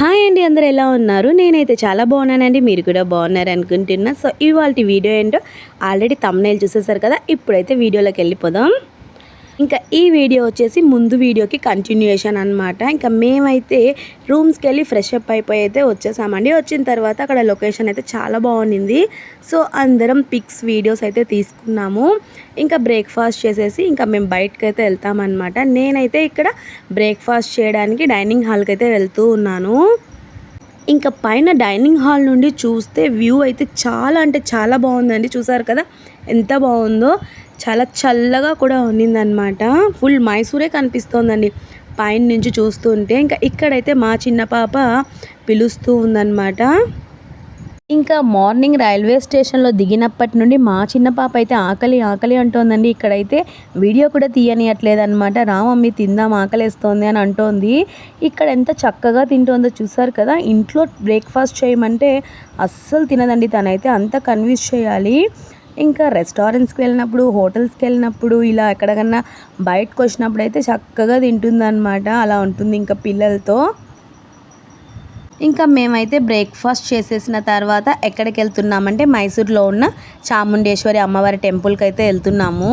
Hi అండి, అందరూ ఎలా ఉన్నారు? నేనైతే చాలా బాగున్నానండి. మీరు కూడా బాగున్నారు అనుకుంటున్నా. సో ఇవాల్టి వీడియో ఏంటో ఆల్రెడీ థంబ్నెయిల్ చూసేసారు కదా. ఇప్పుడైతే వీడియోలోకి వెళ్ళిపోదాం. ఇంకా ఈ వీడియో వచ్చేసి ముందు వీడియోకి కంటిన్యూయేషన్ అనమాట. ఇంకా మేమైతే రూమ్స్కి వెళ్ళి ఫ్రెష్ అప్ అయిపోయి అయితే వచ్చేసామండి. వచ్చిన తర్వాత అక్కడ లొకేషన్ అయితే చాలా బాగుంది. సో అందరం పిక్స్ వీడియోస్ అయితే తీసుకున్నాము. ఇంకా బ్రేక్ఫాస్ట్ చేసేసి ఇంకా మేము బయటకు అయితే వెళ్తామన్నమాట. నేనైతే ఇక్కడ బ్రేక్ఫాస్ట్ చేయడానికి డైనింగ్ హాల్కి అయితే వెళ్తూ ఉన్నాను. ఇంకా పైన డైనింగ్ హాల్ నుండి చూస్తే వ్యూ అయితే చాలా అంటే చాలా బాగుందండి. చూసారు కదా ఎంత బాగుందో. చాలా చల్లగా కూడా ఉన్నిందనమాట. ఫుల్ మైసూరే కనిపిస్తోందండి పైన నుంచి చూస్తుంటే. ఇంకా ఇక్కడైతే మా చిన్న పాప పిలుస్తూ ఉందన్నమాట. ఇంకా మార్నింగ్ రైల్వే స్టేషన్లో దిగినప్పటి నుండి మా చిన్న పాప అయితే ఆకలి ఆకలి అంటోందండి. ఇక్కడైతే వీడియో కూడా తీయనియట్లేదన్నమాట. రా మమ్మీ తిందాం, ఆకలేస్తోంది అని అంటోంది. ఇక్కడ ఎంత చక్కగా తింటోందో చూసారు కదా. ఇంట్లో బ్రేక్ఫాస్ట్ చేయమంటే అస్సలు తినదండి తనైతే. అంత కన్విన్స్ చేయాలి. ఇంకా రెస్టారెంట్స్కి వెళ్ళినప్పుడు, హోటల్స్కి వెళ్ళినప్పుడు, ఇలా ఎక్కడికన్నా బయటకు వచ్చినప్పుడు అయితే చక్కగా తింటుందన్నమాట. అలా ఉంటుంది ఇంకా పిల్లలతో. ఇంకా మేమైతే బ్రేక్ఫాస్ట్ చేసేసిన తర్వాత ఎక్కడికి వెళ్తున్నామంటే మైసూర్లో ఉన్న చాముండేశ్వరి అమ్మవారి టెంపుల్కి అయితే వెళ్తున్నాము.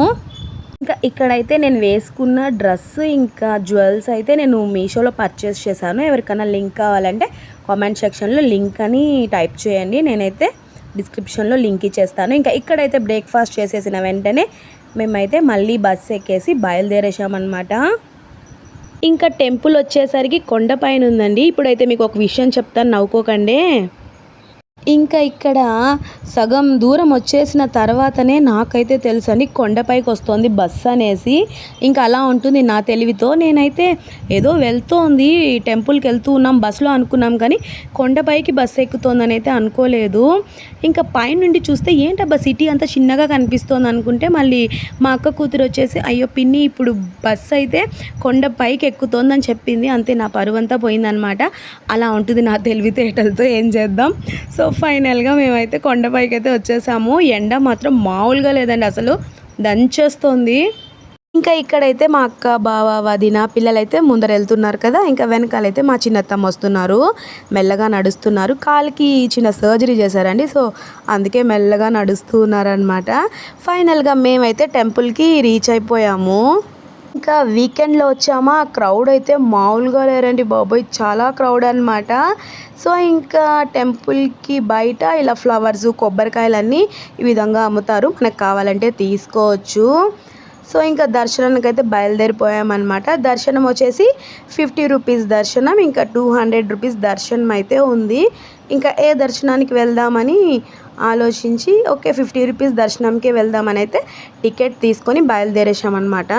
ఇంకా ఇక్కడైతే నేను వేసుకున్న డ్రెస్ ఇంకా జ్యువెల్స్ అయితే నేను మీషోలో పర్చేస్ చేశాను. ఎవరికైనా లింక్ కావాలంటే కామెంట్ సెక్షన్లో లింక్ అని టైప్ చేయండి. నేనైతే డిస్క్రిప్షన్లో లింక్ ఇచ్చేస్తాను. ఇంకా ఇక్కడైతే బ్రేక్ఫాస్ట్ చేసేసిన వెంటనే మేమైతే మళ్ళీ బస్సు ఎక్కేసి బయలుదేరేసామన్నమాట. ఇంకా టెంపుల్ వచ్చేసరికి కొండపైన ఉందండి. ఇప్పుడైతే మీకు ఒక విషయం చెప్తాను, నవ్వుకోకండి. ఇంకా ఇక్కడ సగం దూరం వచ్చేసిన తర్వాతనే నాకైతే తెలుసు అండి కొండపైకి వస్తుంది బస్సు అనేసి. ఇంకా అలా ఉంటుంది నా తెలివితో. నేనైతే ఏదో వెళ్తోంది, టెంపుల్కి వెళ్తూ ఉన్నాం బస్సులో అనుకున్నాం, కానీ కొండపైకి బస్సు ఎక్కుతోందని అయితే అనుకోలేదు. ఇంకా పైనుండి చూస్తే ఏంటబ్బా సిటీ అంతా చిన్నగా కనిపిస్తోంది అనుకుంటే, మళ్ళీ మా అక్క కూతురు వచ్చేసి అయ్యో పిన్ని ఇప్పుడు బస్సు అయితే కొండపైకి ఎక్కుతోందని చెప్పింది. అంతే, నా పరువంతా పోయిందనమాట. అలా ఉంటుంది నా తెలివితేటలతో, ఏం చేద్దాం. సో ఫైనల్గా మేమైతే కొండపైకి అయితే వచ్చేసాము. ఎండ మాత్రం మామూలుగా లేదండి, అసలు దంచేస్తుంది. ఇంకా ఇక్కడైతే మా అక్క బావ వదిన పిల్లలైతే ముందర వెళ్తున్నారు కదా. ఇంకా వెనకాలైతే మా చిన్నత్తమ్మ వస్తున్నారు. మెల్లగా నడుస్తున్నారు. కాలికి చిన్న సర్జరీ చేశారండి. సో అందుకే మెల్లగా నడుస్తూ ఉన్నారనమాట. ఫైనల్గా మేమైతే టెంపుల్కి రీచ్ అయిపోయాము. ఇంకా వీకెండ్లో వచ్చామా, క్రౌడ్ అయితే మామూలుగా లేరండి బాబోయ్, చాలా క్రౌడ్ అనమాట. సో ఇంకా టెంపుల్కి బయట ఇలా ఫ్లవర్స్, కొబ్బరికాయలన్నీ ఈ విధంగా అమ్ముతారు. మనకు కావాలంటే తీసుకోవచ్చు. సో ఇంకా దర్శనానికి అయితే బయలుదేరిపోయామన్నమాట. దర్శనం వచ్చేసి 50 రూపీస్ దర్శనం, ఇంకా 200 రూపీస్ దర్శనం అయితే ఉంది. ఇంకా ఏ దర్శనానికి వెళ్దామని ఆలోచించి ఓకే 50 రూపీస్ దర్శనంకే వెళ్దామని అయితే టికెట్ తీసుకొని బయలుదేరేసామన్నమాట.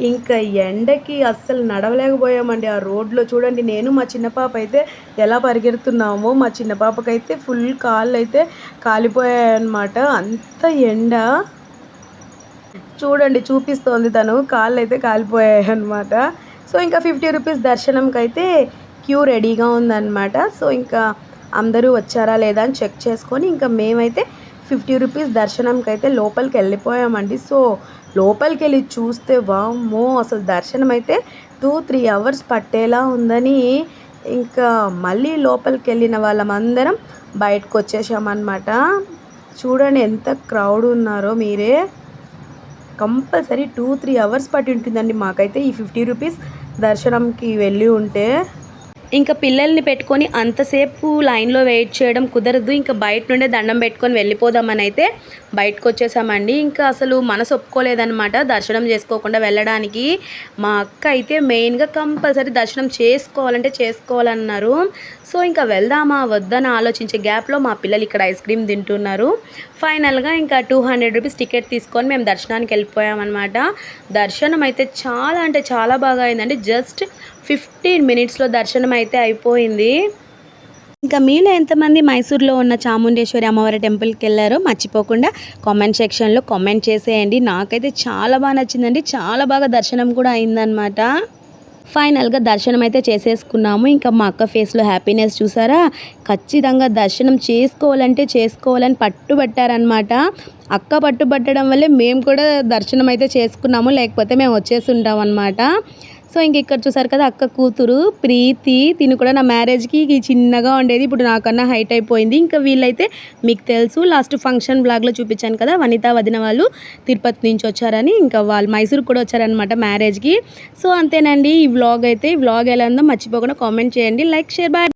ఇంకా ఎండకి అస్సలు నడవలేకపోయామండి. ఆ రోడ్లో చూడండి, నేను మా చిన్న పాప అయితే ఎలా పరిగెడుతున్నామో. మా చిన్న పాపకైతే ఫుల్ కాళ్ళు అయితే కాలిపోయాయన్నమాట. అంత ఎండ చూడండి, చూపిస్తోంది తను, కాళ్ళు అయితే కాలిపోయాయి అన్నమాట. సో ఇంకా 50 రూపీస్ దర్శనంకి అయితే క్యూ రెడీగా ఉందన్నమాట. సో ఇంకా అందరూ వచ్చారా లేదా అని చెక్ చేసుకొని ఇంకా మేమైతే 50 రూపీస్ దర్శనంకి అయితే లోపలికి వెళ్ళిపోయామండి. సో లోపలికి వెళ్ళి చూస్తే వామ్మో, అసలు దర్శనం అయితే 2-3 అవర్స్ పట్టేలా ఉందని ఇంకా మళ్ళీ లోపలికి వెళ్ళిన వాళ్ళమందరం బయటకు వచ్చేసామన్నమాట. చూడండి ఎంత క్రౌడ్ ఉన్నారో మీరే. కంపల్సరీ 2-3 అవర్స్ పట్టి ఉంటుందండి మాకైతే ఈ 50 రూపీస్ దర్శనంకి వెళ్ళి ఉంటే. ఇంకా పిల్లల్ని పెట్టుకొని అంతసేపు లైన్లో వెయిట్ చేయడం కుదరదు. ఇంకా బయట నుండే దండం పెట్టుకొని వెళ్ళిపోదామని అయితే బయటకు వచ్చేసామండి. ఇంకా అసలు మనసు ఒప్పుకోలేదన్నమాట దర్శనం చేసుకోకుండా వెళ్ళడానికి. మా అక్క అయితే మెయిన్గా కంపల్సరీ దర్శనం చేసుకోవాలంటే చేసుకోవాలన్నారు. సో ఇంకా వెళ్దామా వద్దని ఆలోచించే గ్యాప్లో మా పిల్లలు ఇక్కడ ఐస్ క్రీమ్ తింటున్నారు. ఫైనల్గా ఇంకా 200 రూపీస్ టికెట్ తీసుకొని మేము దర్శనానికి వెళ్ళిపోయామన్నమాట. దర్శనం అయితే చాలా అంటే చాలా బాగా అయిందండి. జస్ట్ 15 మినిట్స్లో దర్శనం అయితే అయిపోయింది. ఇంకా మీలో ఎంతమంది మైసూర్లో ఉన్న చాముండేశ్వరి అమ్మవారి టెంపుల్కి వెళ్ళారో మర్చిపోకుండా కామెంట్ సెక్షన్లో కామెంట్ చేసేయండి. నాకైతే చాలా బాగా నచ్చిందండి. చాలా బాగా దర్శనం కూడా అయిందనమాట. ఫైనల్గా దర్శనం అయితే చేసేసుకున్నాము. ఇంకా మా అక్క ఫేస్లో హ్యాపీనెస్ చూసారా. ఖచ్చితంగా దర్శనం చేసుకోవాలంటే చేసుకోవాలని పట్టుబట్టారనమాట. అక్క పట్టుబట్టడం వల్లే మేము కూడా దర్శనం అయితే చేసుకున్నాము, లేకపోతే మేము వచ్చేసి ఉంటాం అనమాట. సో ఇంక ఇక్కడ చూసారు కదా అక్క కూతురు ప్రీతి, తిను కూడా నా మ్యారేజ్కి చిన్నగా ఉండేది, ఇప్పుడు నాకన్నా హైట్ అయిపోయింది. ఇంకా వీళ్ళైతే మీకు తెలుసు లాస్ట్ ఫంక్షన్ బ్లాగ్లో చూపించాను కదా, వనిత వదిన వాళ్ళు తిరుపతి నుంచి వచ్చారని, ఇంకా వాళ్ళు మైసూర్ కూడా వచ్చారనమాట మ్యారేజ్కి. సో అంతేనండి ఈ వ్లాగ్ అయితే. ఈ వ్లాగ్ ఎలా ఉందో మర్చిపోకుండా కామెంట్ చేయండి, లైక్ షేర్ బాయ్.